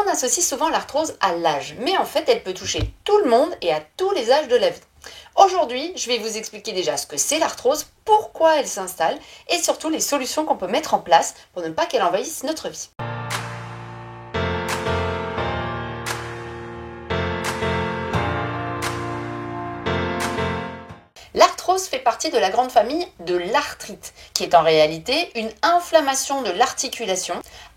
On associe souvent l'arthrose à l'âge, mais en fait elle peut toucher tout le monde et à tous les âges de la vie. Aujourd'hui, je vais vous expliquer déjà ce que c'est l'arthrose, pourquoi elle s'installe et surtout les solutions qu'on peut mettre en place pour ne pas qu'elle envahisse notre vie. L'arthrose fait partie de la grande famille de l'arthrite, qui est en réalité une inflammation de l'articulation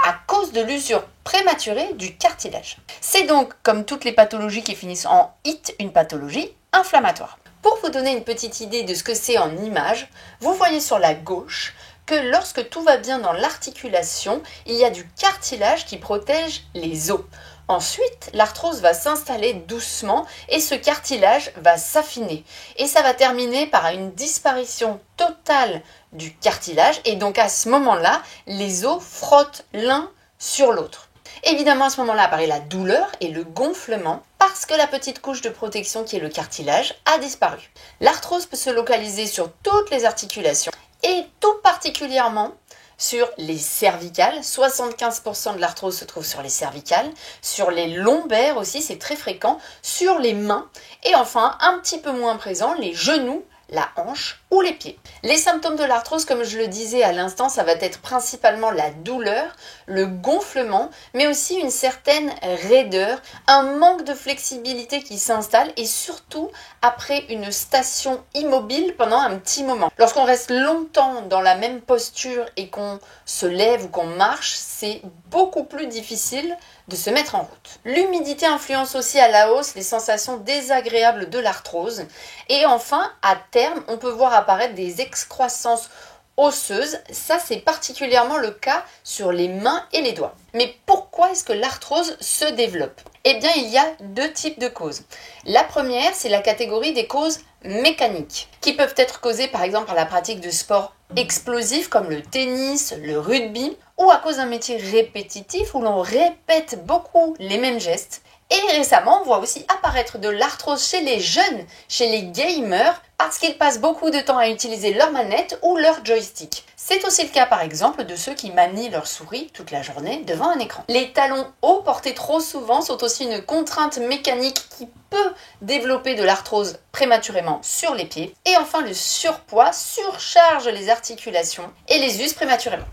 à cause de l'usure prématurée du cartilage. C'est donc, comme toutes les pathologies qui finissent en -ite, une pathologie inflammatoire. Pour vous donner une petite idée de ce que c'est en image, vous voyez sur la gauche que lorsque tout va bien dans l'articulation, il y a du cartilage qui protège les os. Ensuite, l'arthrose va s'installer doucement et ce cartilage va s'affiner. Et ça va terminer par une disparition totale du cartilage et donc à ce moment-là, les os frottent l'un sur l'autre. Évidemment, à ce moment-là apparaît la douleur et le gonflement parce que la petite couche de protection qui est le cartilage a disparu. L'arthrose peut se localiser sur toutes les articulations et tout particulièrement sur les cervicales. 75% de l'arthrose se trouve sur les cervicales, sur les lombaires aussi, c'est très fréquent, sur les mains et enfin, un petit peu moins présent, les genoux, la hanche ou les pieds. Les symptômes de l'arthrose, comme je le disais à l'instant, ça va être principalement la douleur, le gonflement, mais aussi une certaine raideur, un manque de flexibilité qui s'installe et surtout après une station immobile pendant un petit moment. Lorsqu'on reste longtemps dans la même posture et qu'on se lève ou qu'on marche, c'est beaucoup plus difficile de se mettre en route. L'humidité influence aussi à la hausse les sensations désagréables de l'arthrose. Et enfin, à terme, on peut voir apparaître des excroissances osseuses. Ça, c'est particulièrement le cas sur les mains et les doigts. Mais pourquoi est-ce que l'arthrose se développe? Eh bien, il y a deux types de causes. La première, c'est la catégorie des causes mécaniques, qui peuvent être causées par exemple par la pratique de sports explosifs comme le tennis, le rugby, ou à cause d'un métier répétitif où l'on répète beaucoup les mêmes gestes. Et récemment, on voit aussi apparaître de l'arthrose chez les jeunes, chez les gamers, parce qu'ils passent beaucoup de temps à utiliser leur manette ou leur joystick. C'est aussi le cas par exemple de ceux qui manient leur souris toute la journée devant un écran. Les talons hauts portés trop souvent sont aussi une contrainte mécanique qui peut développer de l'arthrose prématurément sur les pieds. Et enfin, le surpoids surcharge les articulations et les use prématurément.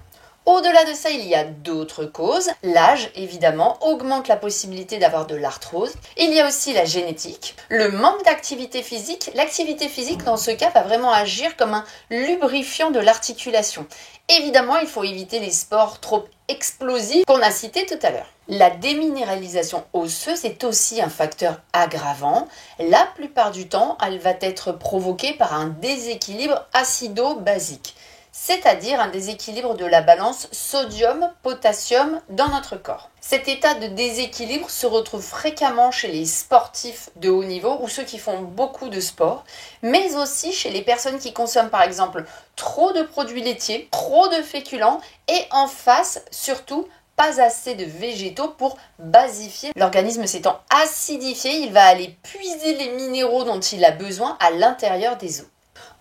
Au-delà de ça, il y a d'autres causes. L'âge, évidemment, augmente la possibilité d'avoir de l'arthrose. Il y a aussi la génétique, le manque d'activité physique. L'activité physique, dans ce cas, va vraiment agir comme un lubrifiant de l'articulation. Évidemment, il faut éviter les sports trop explosifs qu'on a cités tout à l'heure. La déminéralisation osseuse est aussi un facteur aggravant. La plupart du temps, elle va être provoquée par un déséquilibre acido-basique, c'est-à-dire un déséquilibre de la balance sodium-potassium dans notre corps. Cet état de déséquilibre se retrouve fréquemment chez les sportifs de haut niveau ou ceux qui font beaucoup de sport, mais aussi chez les personnes qui consomment par exemple trop de produits laitiers, trop de féculents et en face surtout pas assez de végétaux pour basifier. L'organisme s'étant acidifié, il va aller puiser les minéraux dont il a besoin à l'intérieur des os.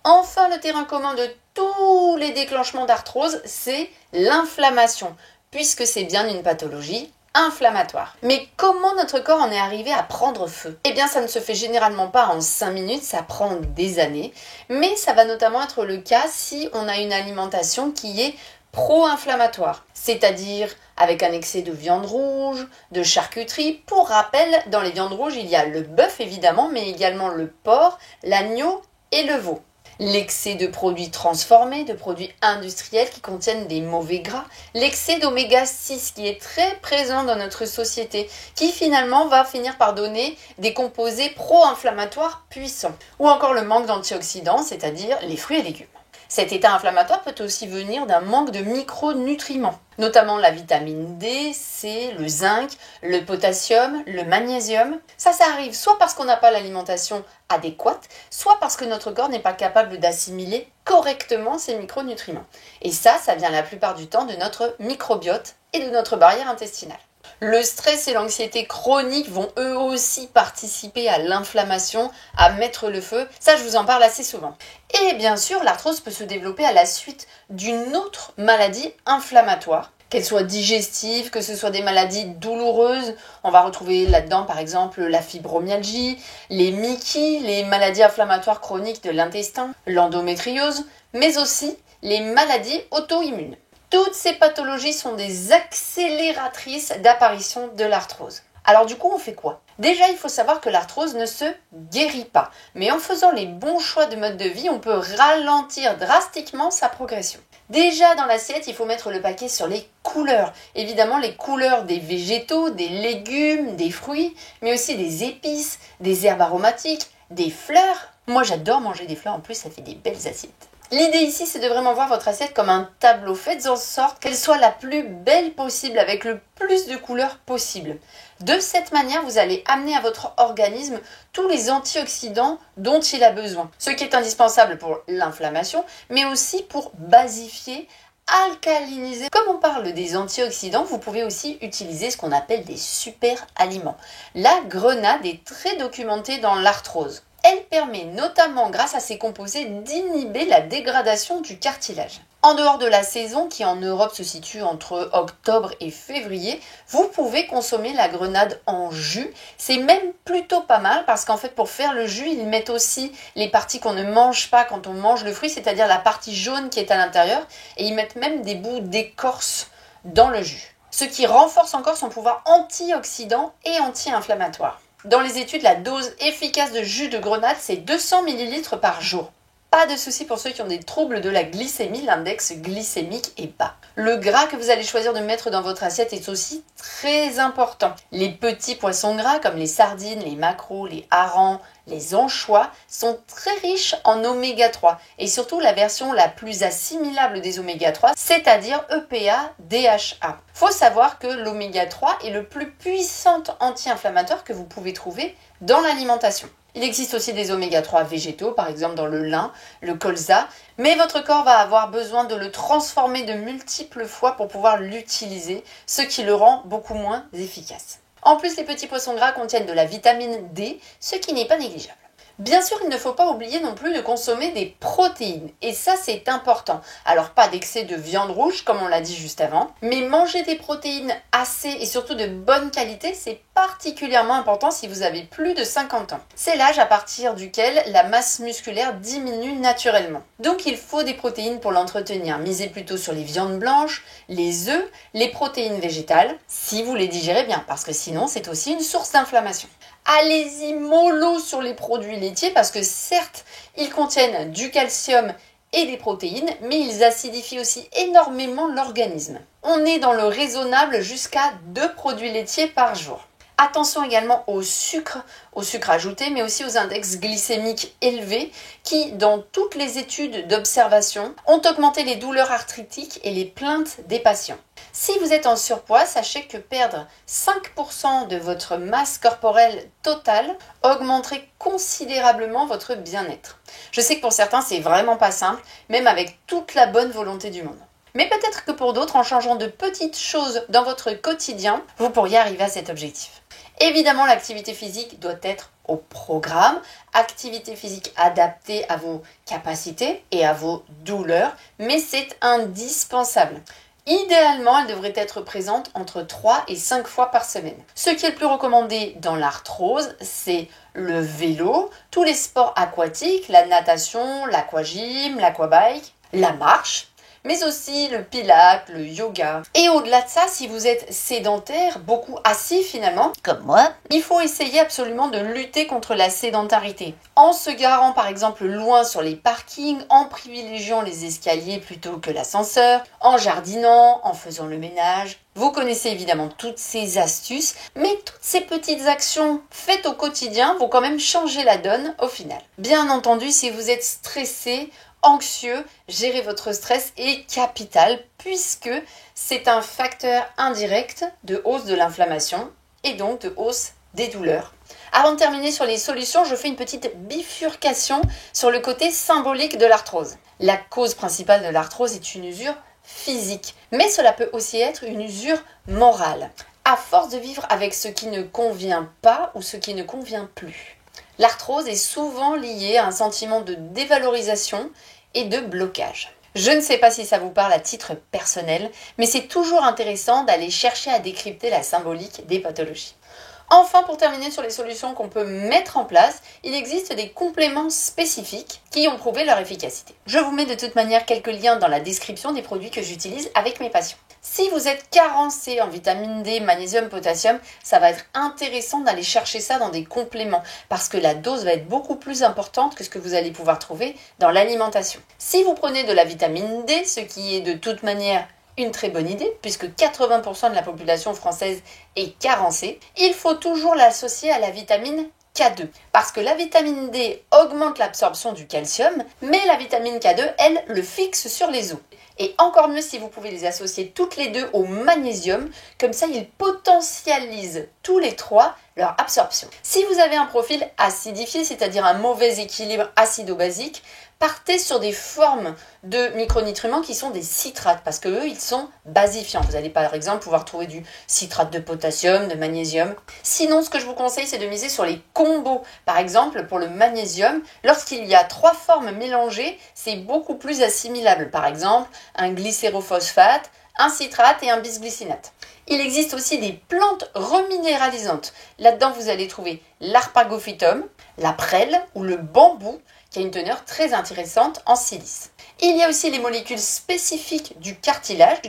Enfin, le terrain commun de tous les déclenchements d'arthrose, c'est l'inflammation, puisque c'est bien une pathologie inflammatoire. Mais comment notre corps en est arrivé à prendre feu? Eh bien, ça ne se fait généralement pas en 5 minutes, ça prend des années, mais ça va notamment être le cas si on a une alimentation qui est pro-inflammatoire, c'est-à-dire avec un excès de viande rouge, de charcuterie. Pour rappel, dans les viandes rouges, il y a le bœuf évidemment, mais également le porc, l'agneau et le veau. L'excès de produits transformés, de produits industriels qui contiennent des mauvais gras, l'excès d'oméga 6 qui est très présent dans notre société, qui finalement va finir par donner des composés pro-inflammatoires puissants, ou encore le manque d'antioxydants, c'est-à-dire les fruits et légumes. Cet état inflammatoire peut aussi venir d'un manque de micronutriments, notamment la vitamine D, C, le zinc, le potassium, le magnésium. Ça arrive soit parce qu'on n'a pas l'alimentation adéquate, soit parce que notre corps n'est pas capable d'assimiler correctement ces micronutriments. Et ça vient la plupart du temps de notre microbiote et de notre barrière intestinale. Le stress et l'anxiété chronique vont eux aussi participer à l'inflammation, à mettre le feu. Ça, je vous en parle assez souvent. Et bien sûr, l'arthrose peut se développer à la suite d'une autre maladie inflammatoire, qu'elles soient digestives, que ce soit des maladies douloureuses. On va retrouver là-dedans par exemple la fibromyalgie, les MICI, les maladies inflammatoires chroniques de l'intestin, l'endométriose, mais aussi les maladies auto-immunes. Toutes ces pathologies sont des accélératrices d'apparition de l'arthrose. Alors du coup, on fait quoi? Déjà, il faut savoir que l'arthrose ne se guérit pas, mais en faisant les bons choix de mode de vie, on peut ralentir drastiquement sa progression. Déjà, dans l'assiette, il faut mettre le paquet sur les couleurs. Évidemment, les couleurs des végétaux, des légumes, des fruits, mais aussi des épices, des herbes aromatiques, des fleurs. Moi, j'adore manger des fleurs, en plus, ça fait des belles assiettes. L'idée ici, c'est de vraiment voir votre assiette comme un tableau. Faites en sorte qu'elle soit la plus belle possible, avec le plus de couleurs possible. De cette manière, vous allez amener à votre organisme tous les antioxydants dont il a besoin. Ce qui est indispensable pour l'inflammation, mais aussi pour basifier, alcaliniser. Comme on parle des antioxydants, vous pouvez aussi utiliser ce qu'on appelle des super aliments. La grenade est très documentée dans l'arthrose. Elle permet notamment, grâce à ses composés, d'inhiber la dégradation du cartilage. En dehors de la saison, qui en Europe se situe entre octobre et février, vous pouvez consommer la grenade en jus. C'est même plutôt pas mal parce qu'en fait, pour faire le jus, ils mettent aussi les parties qu'on ne mange pas quand on mange le fruit, c'est-à-dire la partie jaune qui est à l'intérieur, et ils mettent même des bouts d'écorce dans le jus, ce qui renforce encore son pouvoir antioxydant et anti-inflammatoire. Dans les études, la dose efficace de jus de grenade, c'est 200 ml par jour. Pas de souci pour ceux qui ont des troubles de la glycémie, l'index glycémique est bas. Le gras que vous allez choisir de mettre dans votre assiette est aussi très important. Les petits poissons gras comme les sardines, les maquereaux, les harengs, les anchois sont très riches en oméga 3 et surtout la version la plus assimilable des oméga 3, c'est-à-dire EPA, DHA. Faut savoir que l'oméga 3 est le plus puissant anti-inflammatoire que vous pouvez trouver dans l'alimentation. Il existe aussi des oméga 3 végétaux, par exemple dans le lin, le colza, mais votre corps va avoir besoin de le transformer de multiples fois pour pouvoir l'utiliser, ce qui le rend beaucoup moins efficace. En plus, les petits poissons gras contiennent de la vitamine D, ce qui n'est pas négligeable. Bien sûr, il ne faut pas oublier non plus de consommer des protéines, et ça c'est important. Alors pas d'excès de viande rouge comme on l'a dit juste avant, mais manger des protéines assez et surtout de bonne qualité, c'est particulièrement important si vous avez plus de 50 ans. C'est l'âge à partir duquel la masse musculaire diminue naturellement. Donc il faut des protéines pour l'entretenir. Misez plutôt sur les viandes blanches, les œufs, les protéines végétales, si vous les digérez bien, parce que sinon c'est aussi une source d'inflammation. Allez-y mollo sur les produits laitiers parce que certes, ils contiennent du calcium et des protéines, mais ils acidifient aussi énormément l'organisme. On est dans le raisonnable jusqu'à 2 produits laitiers par jour. Attention également au sucre ajouté, mais aussi aux index glycémiques élevés qui, dans toutes les études d'observation, ont augmenté les douleurs arthritiques et les plaintes des patients. Si vous êtes en surpoids, sachez que perdre 5% de votre masse corporelle totale augmenterait considérablement votre bien-être. Je sais que pour certains, c'est vraiment pas simple, même avec toute la bonne volonté du monde. Mais peut-être que pour d'autres, en changeant de petites choses dans votre quotidien, vous pourriez arriver à cet objectif. Évidemment, l'activité physique doit être au programme, activité physique adaptée à vos capacités et à vos douleurs, mais c'est indispensable. Idéalement, elle devrait être présente entre 3 et 5 fois par semaine. Ce qui est le plus recommandé dans l'arthrose, c'est le vélo, tous les sports aquatiques, la natation, l'aquagym, l'aquabike, la marche, mais aussi le pilates, le yoga. Et au-delà de ça, si vous êtes sédentaire, beaucoup assis finalement, comme moi, il faut essayer absolument de lutter contre la sédentarité. En se garant par exemple loin sur les parkings, en privilégiant les escaliers plutôt que l'ascenseur, en jardinant, en faisant le ménage. Vous connaissez évidemment toutes ces astuces, mais toutes ces petites actions faites au quotidien vont quand même changer la donne au final. Bien entendu, si vous êtes stressé, anxieux, gérer votre stress est capital puisque c'est un facteur indirect de hausse de l'inflammation et donc de hausse des douleurs. Avant de terminer sur les solutions, je fais une petite bifurcation sur le côté symbolique de l'arthrose. La cause principale de l'arthrose est une usure physique, mais cela peut aussi être une usure morale, à force de vivre avec ce qui ne convient pas ou ce qui ne convient plus. L'arthrose est souvent liée à un sentiment de dévalorisation et de blocage. Je ne sais pas si ça vous parle à titre personnel, mais c'est toujours intéressant d'aller chercher à décrypter la symbolique des pathologies. Enfin, pour terminer sur les solutions qu'on peut mettre en place, il existe des compléments spécifiques qui ont prouvé leur efficacité. Je vous mets de toute manière quelques liens dans la description des produits que j'utilise avec mes patients. Si vous êtes carencé en vitamine D, magnésium, potassium, ça va être intéressant d'aller chercher ça dans des compléments parce que la dose va être beaucoup plus importante que ce que vous allez pouvoir trouver dans l'alimentation. Si vous prenez de la vitamine D, ce qui est de toute manière une très bonne idée, puisque 80% de la population française est carencée, il faut toujours l'associer à la vitamine K2. Parce que la vitamine D augmente l'absorption du calcium, mais la vitamine K2, elle, le fixe sur les os. Et encore mieux si vous pouvez les associer toutes les deux au magnésium, comme ça ils potentialisent tous les trois leur absorption. Si vous avez un profil acidifié, c'est-à-dire un mauvais équilibre acido-basique, partez sur des formes de micronutriments qui sont des citrates, parce que eux, ils sont basifiants. Vous allez par exemple pouvoir trouver du citrate de potassium, de magnésium. Sinon, ce que je vous conseille, c'est de miser sur les combos. Par exemple, pour le magnésium, lorsqu'il y a 3 formes mélangées, c'est beaucoup plus assimilable. Par exemple, un glycérophosphate, un citrate et un bisglycinate. Il existe aussi des plantes reminéralisantes. Là-dedans, vous allez trouver l'arpagophytum, la prêle ou le bambou, qui a une teneur très intéressante en silice. Il y a aussi les molécules spécifiques du cartilage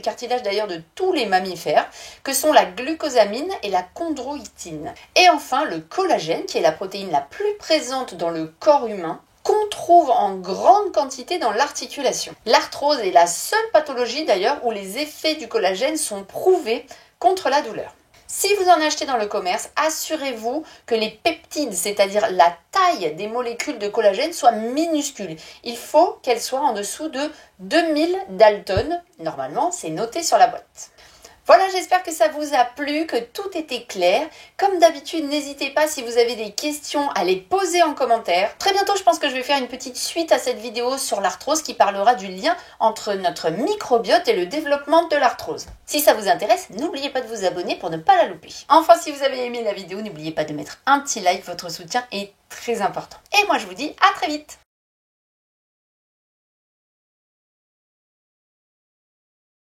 d'ailleurs de tous les mammifères, que sont la glucosamine et la chondroïtine. Et enfin, le collagène, qui est la protéine la plus présente dans le corps humain, qu'on trouve en grande quantité dans l'articulation. L'arthrose est la seule pathologie d'ailleurs où les effets du collagène sont prouvés contre la douleur. Si vous en achetez dans le commerce, assurez-vous que les peptides, c'est-à-dire la taille des molécules de collagène, soient minuscules. Il faut qu'elles soient en dessous de 2000 Dalton. Normalement, c'est noté sur la boîte. Voilà, j'espère que ça vous a plu, que tout était clair. Comme d'habitude, n'hésitez pas si vous avez des questions à les poser en commentaire. Très bientôt, je pense que je vais faire une petite suite à cette vidéo sur l'arthrose qui parlera du lien entre notre microbiote et le développement de l'arthrose. Si ça vous intéresse, n'oubliez pas de vous abonner pour ne pas la louper. Enfin, si vous avez aimé la vidéo, n'oubliez pas de mettre un petit like, votre soutien est très important. Et moi, je vous dis à très vite.